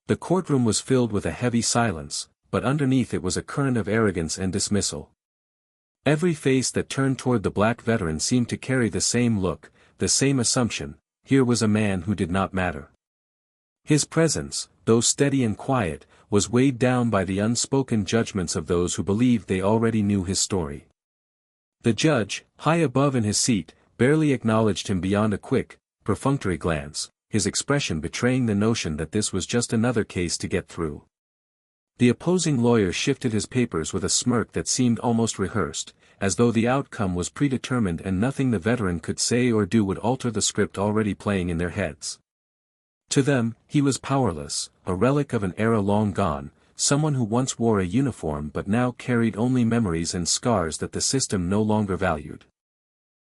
The courtroom was filled with a heavy silence, but underneath it was a current of arrogance and dismissal. Every face that turned toward the black veteran seemed to carry the same look, the same assumption: here was a man who did not matter. His presence, though steady and quiet, was weighed down by the unspoken judgments of those who believed they already knew his story. The judge, high above in his seat, barely acknowledged him beyond a quick, perfunctory glance, his expression betraying the notion that this was just another case to get through. The opposing lawyer shifted his papers with a smirk that seemed almost rehearsed, as though the outcome was predetermined and nothing the veteran could say or do would alter the script already playing in their heads. To them, he was powerless, a relic of an era long gone, someone who once wore a uniform but now carried only memories and scars that the system no longer valued.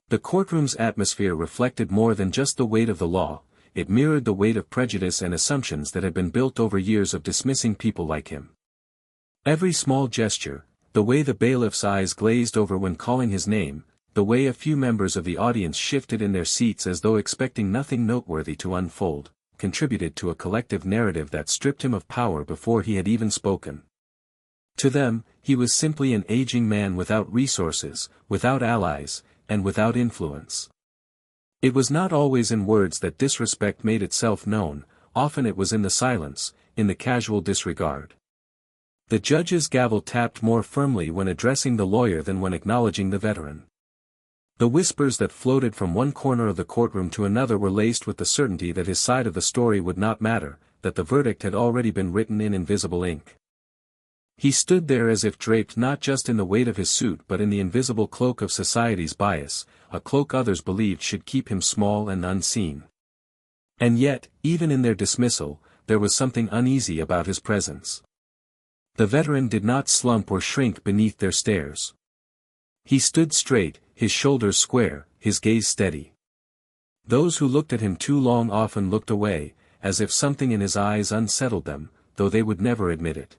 The courtroom's atmosphere reflected more than just the weight of the law, it mirrored the weight of prejudice and assumptions that had been built over years of dismissing people like him. Every small gesture, the way the bailiff's eyes glazed over when calling his name, the way a few members of the audience shifted in their seats as though expecting nothing noteworthy to unfold, contributed to a collective narrative that stripped him of power before he had even spoken. To them, he was simply an aging man without resources, without allies, and without influence. It was not always in words that disrespect made itself known, often it was in the silence, in the casual disregard. The judge's gavel tapped more firmly when addressing the lawyer than when acknowledging the veteran. The whispers that floated from one corner of the courtroom to another were laced with the certainty that his side of the story would not matter, that the verdict had already been written in invisible ink. He stood there as if draped not just in the weight of his suit but in the invisible cloak of society's bias, a cloak others believed should keep him small and unseen. And yet, even in their dismissal, there was something uneasy about his presence. The veteran did not slump or shrink beneath their stares. He stood straight, his shoulders square, his gaze steady. Those who looked at him too long often looked away, as if something in his eyes unsettled them, though they would never admit it.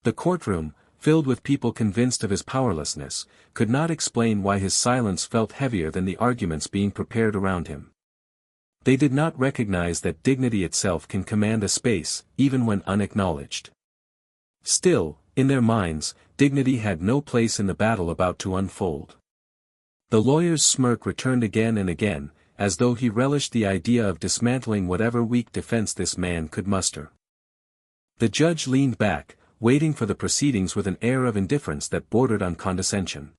The courtroom, filled with people convinced of his powerlessness, could not explain why his silence felt heavier than the arguments being prepared around him. They did not recognize that dignity itself can command a space, even when unacknowledged. Still, in their minds, dignity had no place in the battle about to unfold. The lawyer's smirk returned again and again, as though he relished the idea of dismantling whatever weak defense this man could muster. The judge leaned back, waiting for the proceedings with an air of indifference that bordered on condescension.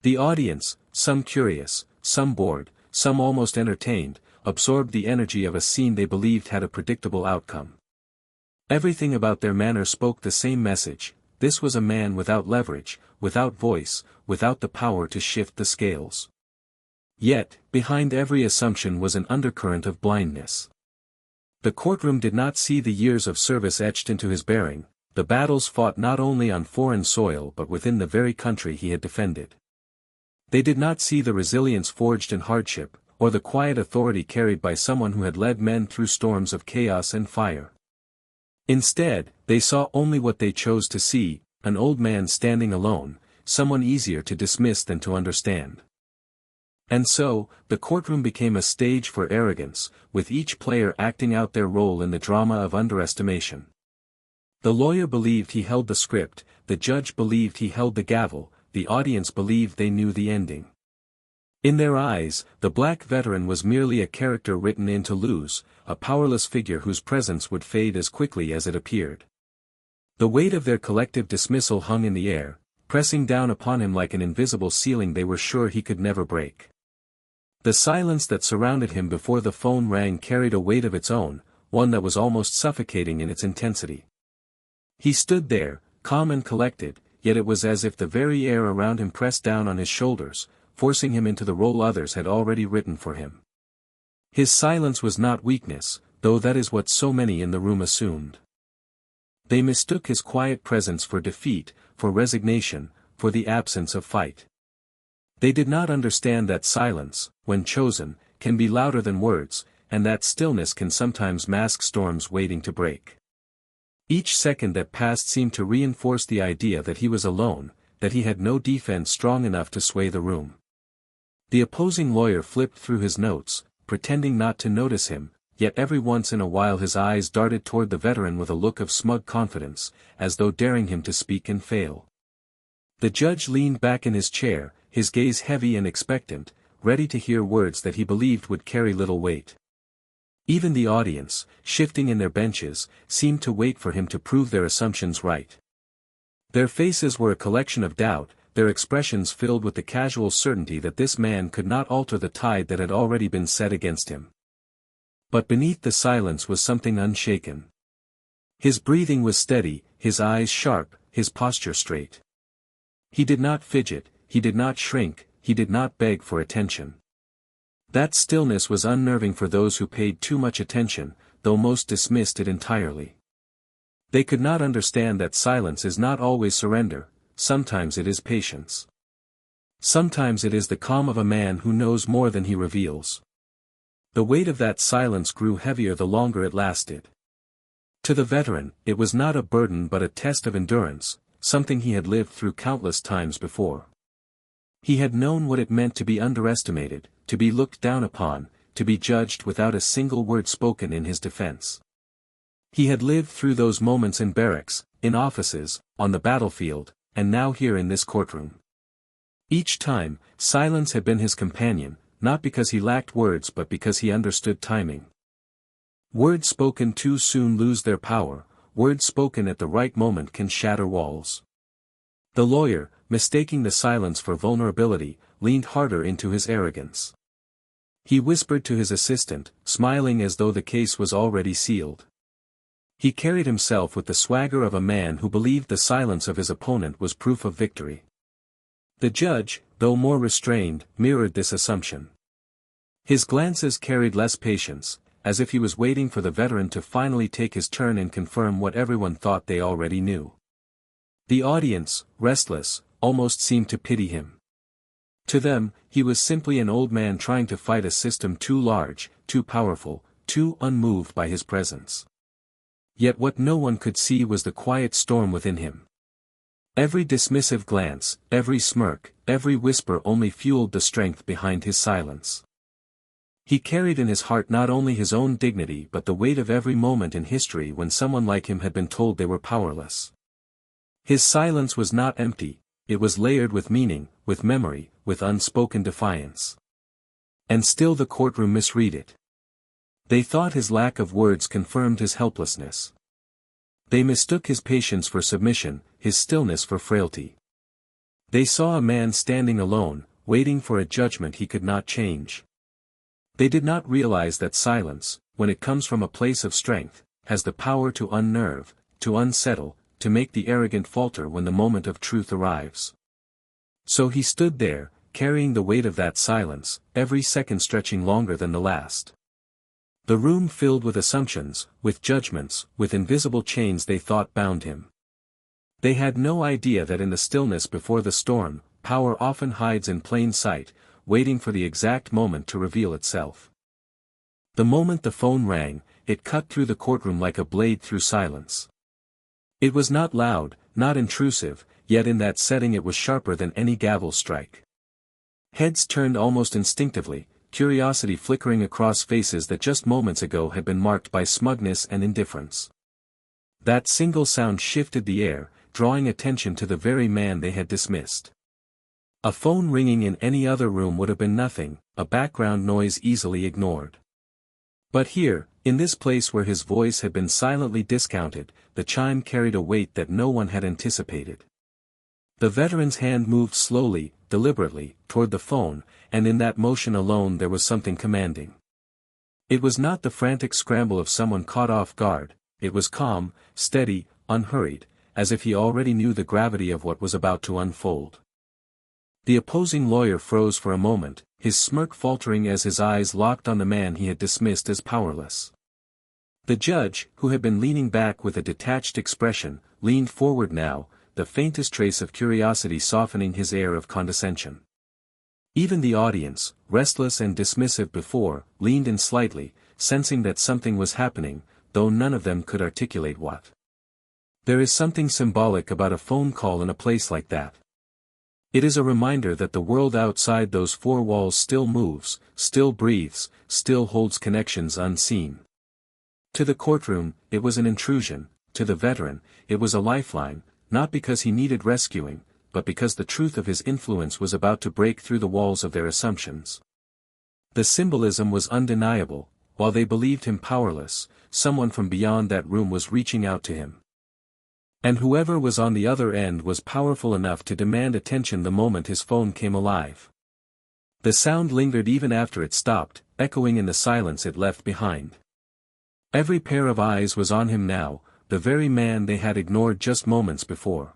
The audience, some curious, some bored, some almost entertained, absorbed the energy of a scene they believed had a predictable outcome. Everything about their manner spoke the same message: this was a man without leverage, without voice, without the power to shift the scales. Yet, behind every assumption was an undercurrent of blindness. The courtroom did not see the years of service etched into his bearing, the battles fought not only on foreign soil but within the very country he had defended. They did not see the resilience forged in hardship, or the quiet authority carried by someone who had led men through storms of chaos and fire. Instead, they saw only what they chose to see: an old man standing alone, someone easier to dismiss than to understand. And so, the courtroom became a stage for arrogance, with each player acting out their role in the drama of underestimation. The lawyer believed he held the script, the judge believed he held the gavel, the audience believed they knew the ending. In their eyes, the black veteran was merely a character written in to lose, a powerless figure whose presence would fade as quickly as it appeared. The weight of their collective dismissal hung in the air, pressing down upon him like an invisible ceiling they were sure he could never break. The silence that surrounded him before the phone rang carried a weight of its own, one that was almost suffocating in its intensity. He stood there, calm and collected, yet it was as if the very air around him pressed down on his shoulders, forcing him into the role others had already written for him. His silence was not weakness, though that is what so many in the room assumed. They mistook his quiet presence for defeat, for resignation, for the absence of fight. They did not understand that silence, when chosen, can be louder than words, and that stillness can sometimes mask storms waiting to break. Each second that passed seemed to reinforce the idea that he was alone, that he had no defense strong enough to sway the room. The opposing lawyer flipped through his notes, pretending not to notice him, yet every once in a while his eyes darted toward the veteran with a look of smug confidence, as though daring him to speak and fail. The judge leaned back in his chair, his gaze heavy and expectant, ready to hear words that he believed would carry little weight. Even the audience, shifting in their benches, seemed to wait for him to prove their assumptions right. Their faces were a collection of doubt, their expressions filled with the casual certainty that this man could not alter the tide that had already been set against him. But beneath the silence was something unshaken. His breathing was steady, his eyes sharp, his posture straight. He did not fidget, he did not shrink, he did not beg for attention. That stillness was unnerving for those who paid too much attention, though most dismissed it entirely. They could not understand that silence is not always surrender, sometimes it is patience. Sometimes it is the calm of a man who knows more than he reveals. The weight of that silence grew heavier the longer it lasted. To the veteran, it was not a burden but a test of endurance, something he had lived through countless times before. He had known what it meant to be underestimated, to be looked down upon, to be judged without a single word spoken in his defense. He had lived through those moments in barracks, in offices, on the battlefield, and now here in this courtroom. Each time, silence had been his companion, not because he lacked words but because he understood timing. Words spoken too soon lose their power, words spoken at the right moment can shatter walls. The lawyer, mistaking the silence for vulnerability, leaned harder into his arrogance. He whispered to his assistant, smiling as though the case was already sealed. He carried himself with the swagger of a man who believed the silence of his opponent was proof of victory. The judge, though more restrained, mirrored this assumption. His glances carried less patience, as if he was waiting for the veteran to finally take his turn and confirm what everyone thought they already knew. The audience, restless, almost seemed to pity him. To them, he was simply an old man trying to fight a system too large, too powerful, too unmoved by his presence. Yet what no one could see was the quiet storm within him. Every dismissive glance, every smirk, every whisper only fueled the strength behind his silence. He carried in his heart not only his own dignity but the weight of every moment in history when someone like him had been told they were powerless. His silence was not empty, it was layered with meaning, with memory, with unspoken defiance. And still the courtroom misread it. They thought his lack of words confirmed his helplessness. They mistook his patience for submission, his stillness for frailty. They saw a man standing alone, waiting for a judgment he could not change. They did not realize that silence, when it comes from a place of strength, has the power to unnerve, to unsettle, to make the arrogant falter when the moment of truth arrives. So he stood there, carrying the weight of that silence, every second stretching longer than the last. The room filled with assumptions, with judgments, with invisible chains they thought bound him. They had no idea that in the stillness before the storm, power often hides in plain sight, waiting for the exact moment to reveal itself. The moment the phone rang, it cut through the courtroom like a blade through silence. It was not loud, not intrusive, yet in that setting it was sharper than any gavel strike. Heads turned almost instinctively, curiosity flickering across faces that just moments ago had been marked by smugness and indifference. That single sound shifted the air, drawing attention to the very man they had dismissed. A phone ringing in any other room would have been nothing, a background noise easily ignored. But here, in this place where his voice had been silently discounted, the chime carried a weight that no one had anticipated. The veteran's hand moved slowly, deliberately, toward the phone, and in that motion alone there was something commanding. It was not the frantic scramble of someone caught off guard, it was calm, steady, unhurried, as if he already knew the gravity of what was about to unfold. The opposing lawyer froze for a moment, his smirk faltering as his eyes locked on the man he had dismissed as powerless. The judge, who had been leaning back with a detached expression, leaned forward now, the faintest trace of curiosity softening his air of condescension. Even the audience, restless and dismissive before, leaned in slightly, sensing that something was happening, though none of them could articulate what. There is something symbolic about a phone call in a place like that. It is a reminder that the world outside those four walls still moves, still breathes, still holds connections unseen. To the courtroom, it was an intrusion; to the veteran, it was a lifeline, not because he needed rescuing, but because the truth of his influence was about to break through the walls of their assumptions. The symbolism was undeniable. While they believed him powerless, someone from beyond that room was reaching out to him. And whoever was on the other end was powerful enough to demand attention the moment his phone came alive. The sound lingered even after it stopped, echoing in the silence it left behind. Every pair of eyes was on him now, the very man they had ignored just moments before.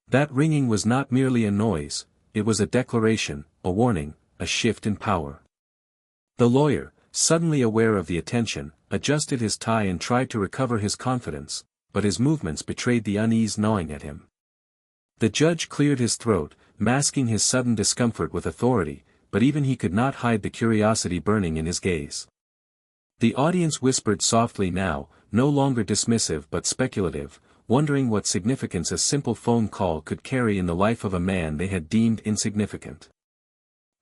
That ringing was not merely a noise, it was a declaration, a warning, a shift in power. The lawyer, suddenly aware of the attention, adjusted his tie and tried to recover his confidence, but his movements betrayed the unease gnawing at him. The judge cleared his throat, masking his sudden discomfort with authority, but even he could not hide the curiosity burning in his gaze. The audience whispered softly now, no longer dismissive but speculative, wondering what significance a simple phone call could carry in the life of a man they had deemed insignificant.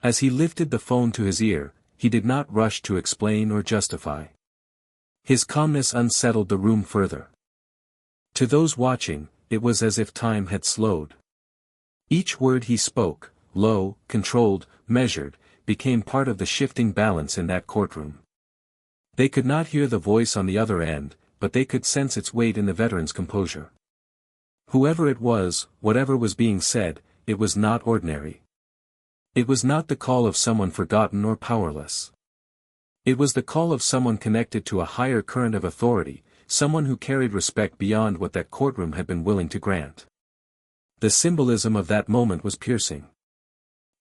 As he lifted the phone to his ear, he did not rush to explain or justify. His calmness unsettled the room further. To those watching, it was as if time had slowed. Each word he spoke, low, controlled, measured, became part of the shifting balance in that courtroom. They could not hear the voice on the other end, but they could sense its weight in the veteran's composure. Whoever it was, whatever was being said, it was not ordinary. It was not the call of someone forgotten or powerless. It was the call of someone connected to a higher current of authority, someone who carried respect beyond what that courtroom had been willing to grant. The symbolism of that moment was piercing.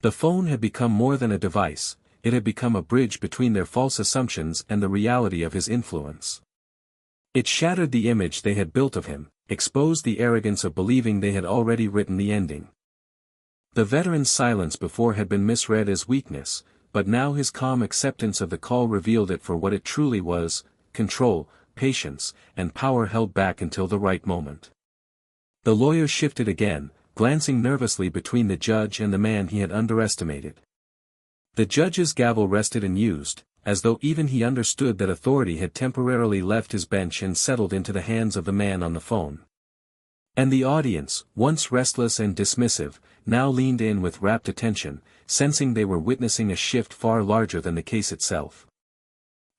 The phone had become more than a device, it had become a bridge between their false assumptions and the reality of his influence. It shattered the image they had built of him, exposed the arrogance of believing they had already written the ending. The veteran's silence before had been misread as weakness, but now his calm acceptance of the call revealed it for what it truly was: control, patience, and power held back until the right moment. The lawyer shifted again, glancing nervously between the judge and the man he had underestimated. The judge's gavel rested unused, as though even he understood that authority had temporarily left his bench and settled into the hands of the man on the phone. And the audience, once restless and dismissive, now leaned in with rapt attention, sensing they were witnessing a shift far larger than the case itself.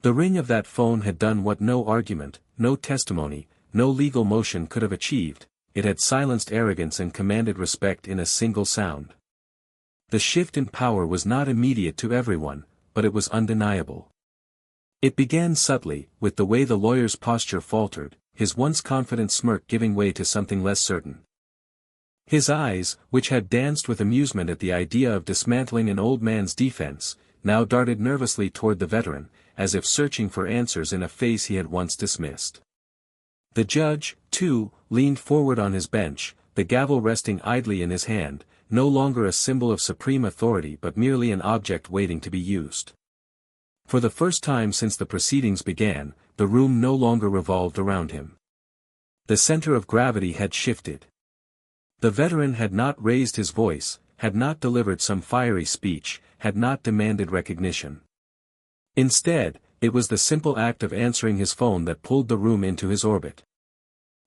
The ring of that phone had done what no argument, no testimony, no legal motion could have achieved: it had silenced arrogance and commanded respect in a single sound. The shift in power was not immediate to everyone, but it was undeniable. It began subtly, with the way the lawyer's posture faltered, his once confident smirk giving way to something less certain. His eyes, which had danced with amusement at the idea of dismantling an old man's defense, now darted nervously toward the veteran, as if searching for answers in a face he had once dismissed. The judge, too, leaned forward on his bench, the gavel resting idly in his hand, no longer a symbol of supreme authority but merely an object waiting to be used. For the first time since the proceedings began, the room no longer revolved around him. The center of gravity had shifted. The veteran had not raised his voice, had not delivered some fiery speech, had not demanded recognition. Instead, it was the simple act of answering his phone that pulled the room into his orbit.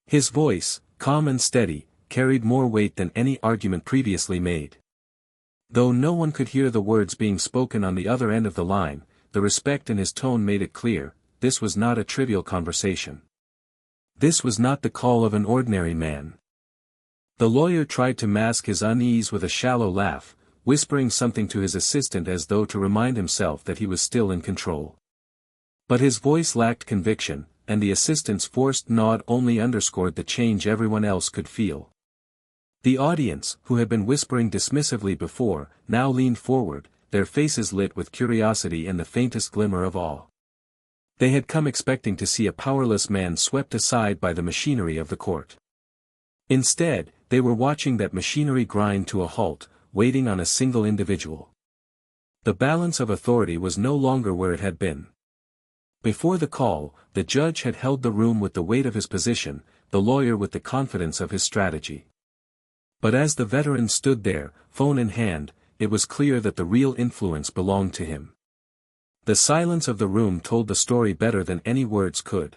His voice, calm and steady, carried more weight than any argument previously made. Though no one could hear the words being spoken on the other end of the line, the respect in his tone made it clear: this was not a trivial conversation. This was not the call of an ordinary man. The lawyer tried to mask his unease with a shallow laugh, whispering something to his assistant as though to remind himself that he was still in control. But his voice lacked conviction, and the assistant's forced nod only underscored the change everyone else could feel. The audience, who had been whispering dismissively before, now leaned forward, their faces lit with curiosity and the faintest glimmer of awe. They had come expecting to see a powerless man swept aside by the machinery of the court. Instead, they were watching that machinery grind to a halt, waiting on a single individual. The balance of authority was no longer where it had been. Before the call, the judge had held the room with the weight of his position, the lawyer with the confidence of his strategy. But as the veteran stood there, phone in hand, it was clear that the real influence belonged to him. The silence of the room told the story better than any words could.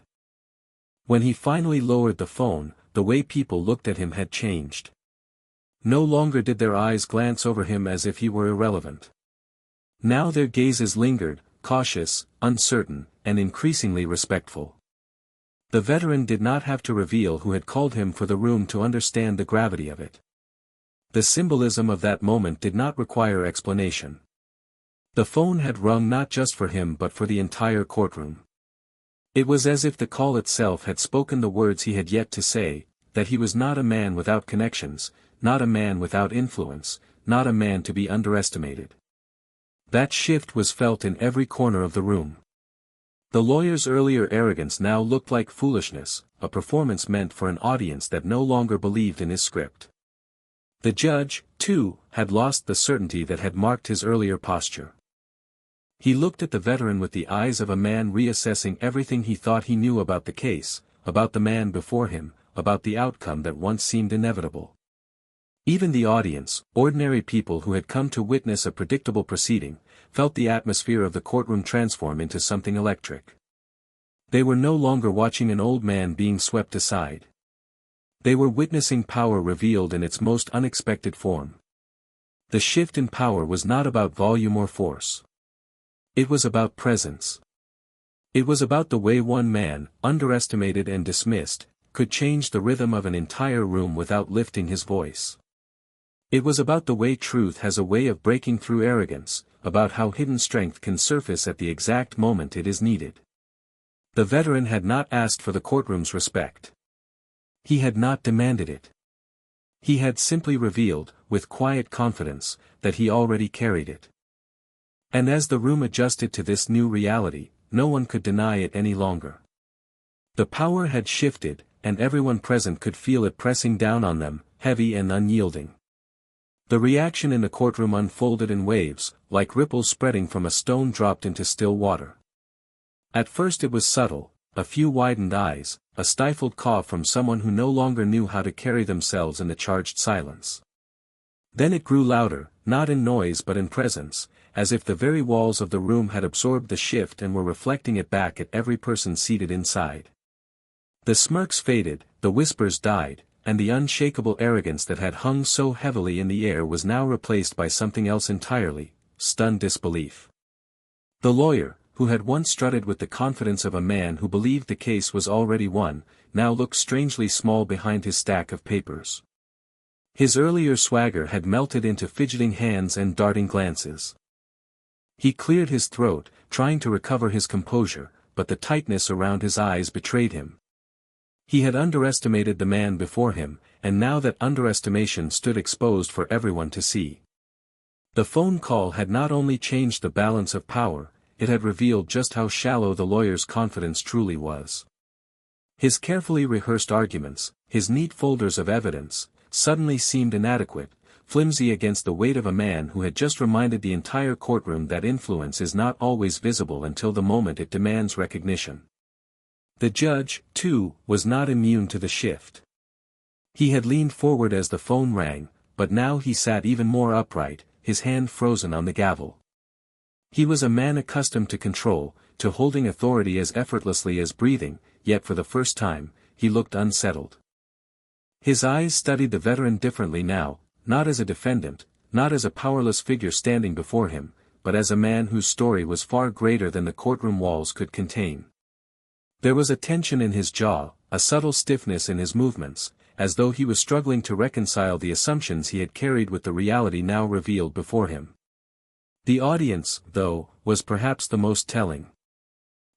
When he finally lowered the phone, the way people looked at him had changed. No longer did their eyes glance over him as if he were irrelevant. Now their gazes lingered, cautious, uncertain, and increasingly respectful. The veteran did not have to reveal who had called him for the room to understand the gravity of it. The symbolism of that moment did not require explanation. The phone had rung not just for him but for the entire courtroom. It was as if the call itself had spoken the words he had yet to say, that he was not a man without connections, not a man without influence, not a man to be underestimated. That shift was felt in every corner of the room. The lawyer's earlier arrogance now looked like foolishness, a performance meant for an audience that no longer believed in his script. The judge, too, had lost the certainty that had marked his earlier posture. He looked at the veteran with the eyes of a man reassessing everything he thought he knew about the case, about the man before him, about the outcome that once seemed inevitable. Even the audience, ordinary people who had come to witness a predictable proceeding, felt the atmosphere of the courtroom transform into something electric. They were no longer watching an old man being swept aside. They were witnessing power revealed in its most unexpected form. The shift in power was not about volume or force. It was about presence. It was about the way one man, underestimated and dismissed, could change the rhythm of an entire room without lifting his voice. It was about the way truth has a way of breaking through arrogance, about how hidden strength can surface at the exact moment it is needed. The veteran had not asked for the courtroom's respect. He had not demanded it. He had simply revealed, with quiet confidence, that he already carried it. And as the room adjusted to this new reality, no one could deny it any longer. The power had shifted, and everyone present could feel it pressing down on them, heavy and unyielding. The reaction in the courtroom unfolded in waves, like ripples spreading from a stone dropped into still water. At first it was subtle, a few widened eyes, a stifled cough from someone who no longer knew how to carry themselves in the charged silence. Then it grew louder, not in noise but in presence, as if the very walls of the room had absorbed the shift and were reflecting it back at every person seated inside. The smirks faded, the whispers died, and the unshakable arrogance that had hung so heavily in the air was now replaced by something else entirely, stunned disbelief. The lawyer, who had once strutted with the confidence of a man who believed the case was already won, now looked strangely small behind his stack of papers. His earlier swagger had melted into fidgeting hands and darting glances. He cleared his throat, trying to recover his composure, but the tightness around his eyes betrayed him. He had underestimated the man before him, and now that underestimation stood exposed for everyone to see. The phone call had not only changed the balance of power, it had revealed just how shallow the lawyer's confidence truly was. His carefully rehearsed arguments, his neat folders of evidence, suddenly seemed inadequate, flimsy against the weight of a man who had just reminded the entire courtroom that influence is not always visible until the moment it demands recognition. The judge, too, was not immune to the shift. He had leaned forward as the phone rang, but now he sat even more upright, his hand frozen on the gavel. He was a man accustomed to control, to holding authority as effortlessly as breathing, yet for the first time, he looked unsettled. His eyes studied the veteran differently now, not as a defendant, not as a powerless figure standing before him, but as a man whose story was far greater than the courtroom walls could contain. There was a tension in his jaw, a subtle stiffness in his movements, as though he was struggling to reconcile the assumptions he had carried with the reality now revealed before him. The audience, though, was perhaps the most telling.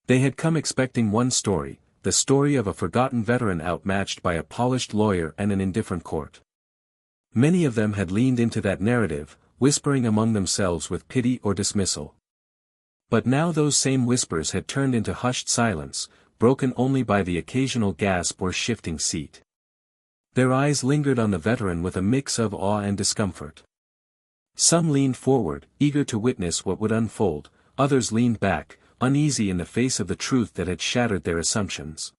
They had come expecting one story, the story of a forgotten veteran outmatched by a polished lawyer and an indifferent court. Many of them had leaned into that narrative, whispering among themselves with pity or dismissal. But now those same whispers had turned into hushed silence, broken only by the occasional gasp or shifting seat. Their eyes lingered on the veteran with a mix of awe and discomfort. Some leaned forward, eager to witness what would unfold, others leaned back, uneasy in the face of the truth that had shattered their assumptions.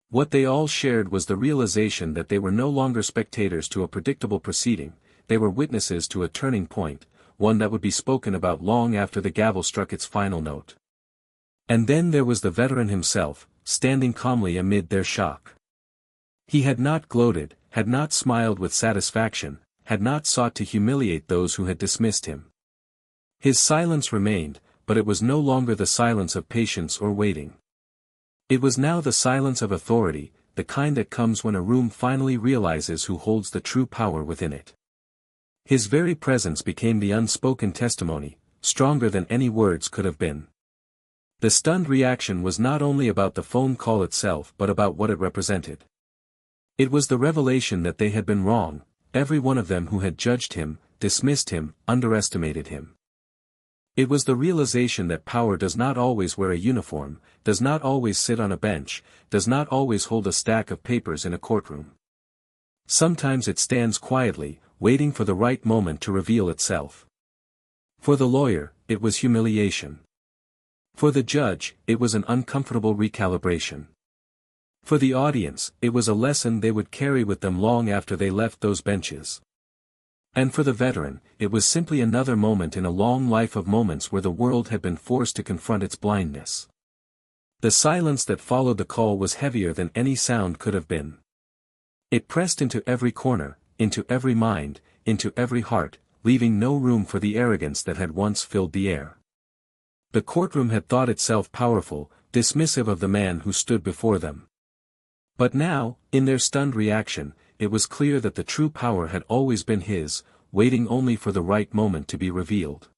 What they all shared was the realization that they were no longer spectators to a predictable proceeding, they were witnesses to a turning point, one that would be spoken about long after the gavel struck its final note. And then there was the veteran himself, standing calmly amid their shock. He had not gloated, had not smiled with satisfaction, had not sought to humiliate those who had dismissed him. His silence remained, but it was no longer the silence of patience or waiting. It was now the silence of authority, the kind that comes when a room finally realizes who holds the true power within it. His very presence became the unspoken testimony, stronger than any words could have been. The stunned reaction was not only about the phone call itself but about what it represented. It was the revelation that they had been wrong, every one of them who had judged him, dismissed him, underestimated him. It was the realization that power does not always wear a uniform, does not always sit on a bench, does not always hold a stack of papers in a courtroom. Sometimes it stands quietly, waiting for the right moment to reveal itself. For the lawyer, it was humiliation. For the judge, it was an uncomfortable recalibration. For the audience, it was a lesson they would carry with them long after they left those benches. And for the veteran, it was simply another moment in a long life of moments where the world had been forced to confront its blindness. The silence that followed the call was heavier than any sound could have been. It pressed into every corner, into every mind, into every heart, leaving no room for the arrogance that had once filled the air. The courtroom had thought itself powerful, dismissive of the man who stood before them. But now, in their stunned reaction, it was clear that the true power had always been his, waiting only for the right moment to be revealed.